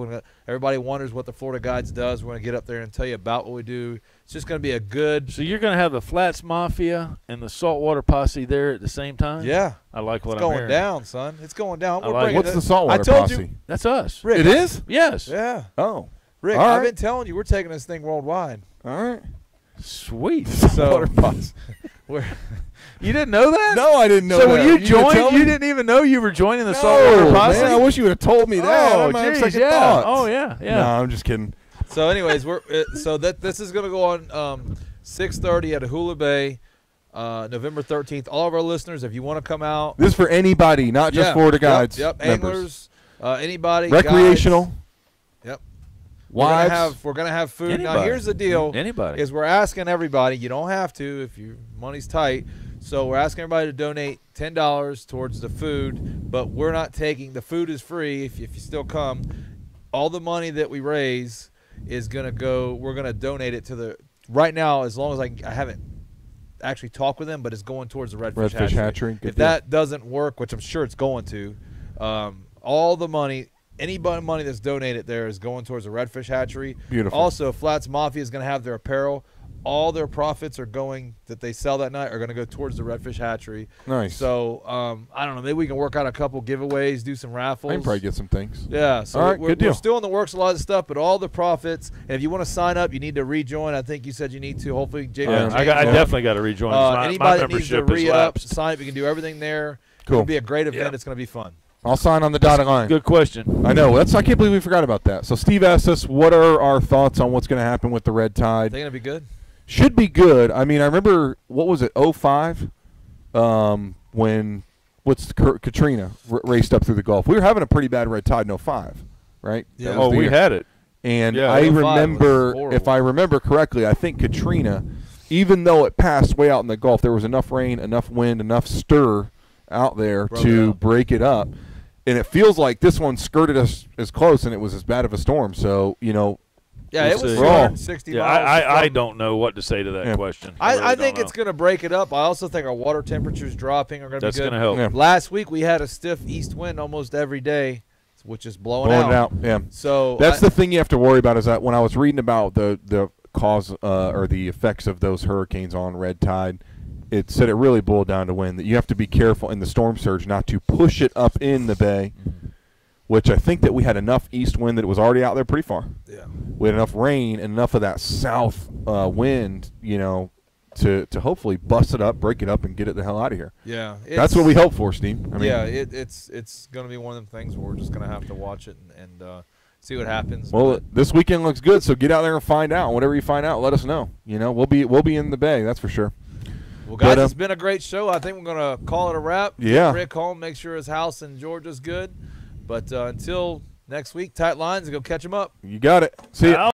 Everybody wonders what the Florida Guides does. We're going to get up there and tell you about what we do. It's just going to be a good. So you're going to have the Flats Mafia and the Saltwater Posse there at the same time? Yeah. I like what I'm hearing. It's going down, son. It's going down. What's the Saltwater Posse? You. That's us. Rick, it is? Yes. Yeah. Oh. Rick, I've been telling you, we're taking this thing worldwide. All right. Sweet. Saltwater Posse. You didn't know that? No, I didn't know that. So when you joined, you didn't even know you were joining the Saltwater Posse? Man, I wish you would have told me that. Oh, geez, yeah. Oh, yeah. No, I'm just kidding. So, anyways, this is going to go on 6:30 at Hula Bay, November 13th. All of our listeners, if you want to come out. This is for anybody, not just Florida Guides. Yep. Anglers, anybody. Recreational. Guides. Yep. Wives. We're gonna have food. Anybody. Now, here's the deal. Anybody. Is we're asking everybody. You don't have to if your money's tight. So we're asking everybody to donate $10 towards the food, but we're not taking the food is free if you still come. All the money that we raise is gonna go. We're gonna donate it to the. Right now, as long as I haven't actually talked with them, but it's going towards the Redfish Hatchery. If that doesn't work, which I'm sure it's going to, all the money. Any money that's donated there is going towards the Redfish Hatchery. Beautiful. Also, Flats Mafia is going to have their apparel. All their profits are going that they sell that night are going to go towards the Redfish Hatchery. Nice. So I don't know. Maybe we can work out a couple giveaways, do some raffles. I can probably get some things. Yeah. So all right, good deal. We're still in the works a lot of stuff, but all the profits. And if you want to sign up, you need to rejoin. I think you said you need to. Hopefully, I definitely got to rejoin. Anybody my that needs to re-up, sign up. You can do everything there. Cool. It'll be a great event. It's going to be fun. I'll sign on the dotted line. Good question. I know. I can't believe we forgot about that. So Steve asked us, what are our thoughts on what's going to happen with the red tide? They're going to be good. Should be good. I mean, I remember, what was it, 05? When Katrina raced up through the Gulf. We were having a pretty bad red tide in 05, right? Yeah. We had it. And I remember, if I remember correctly, I think Katrina, even though it passed way out in the Gulf, there was enough rain, enough wind, enough stir out there to break it up. And it feels like this one skirted us as close, and it was as bad of a storm. So, yeah, it was 460 miles. I don't know what to say to that question. I think it's going to break it up. I also think our water temperatures dropping are going to be good. That's going to help. Yeah. Last week we had a stiff east wind almost every day, which is blowing out. Yeah. So that's the thing you have to worry about is that when I was reading about the cause or the effects of those hurricanes on red tide, it said it really boiled down to wind, that you have to be careful in the storm surge not to push it up in the bay, which I think that we had enough east wind that it was already out there pretty far. Yeah. We had enough rain and enough of that south wind, to hopefully bust it up, break it up, and get it the hell out of here. Yeah, that's what we hope for, Steve. I mean, yeah, it's going to be one of them things where we're just going to have to watch it and see what happens. Well, this weekend looks good, so get out there and find out. Whatever you find out, let us know. You know, we'll be in the bay, that's for sure. Well, guys, it's been a great show. I think we're going to call it a wrap. Yeah. Rick home, make sure his house in Georgia's good. But until next week, tight lines, and go catch him up. You got it. See ya.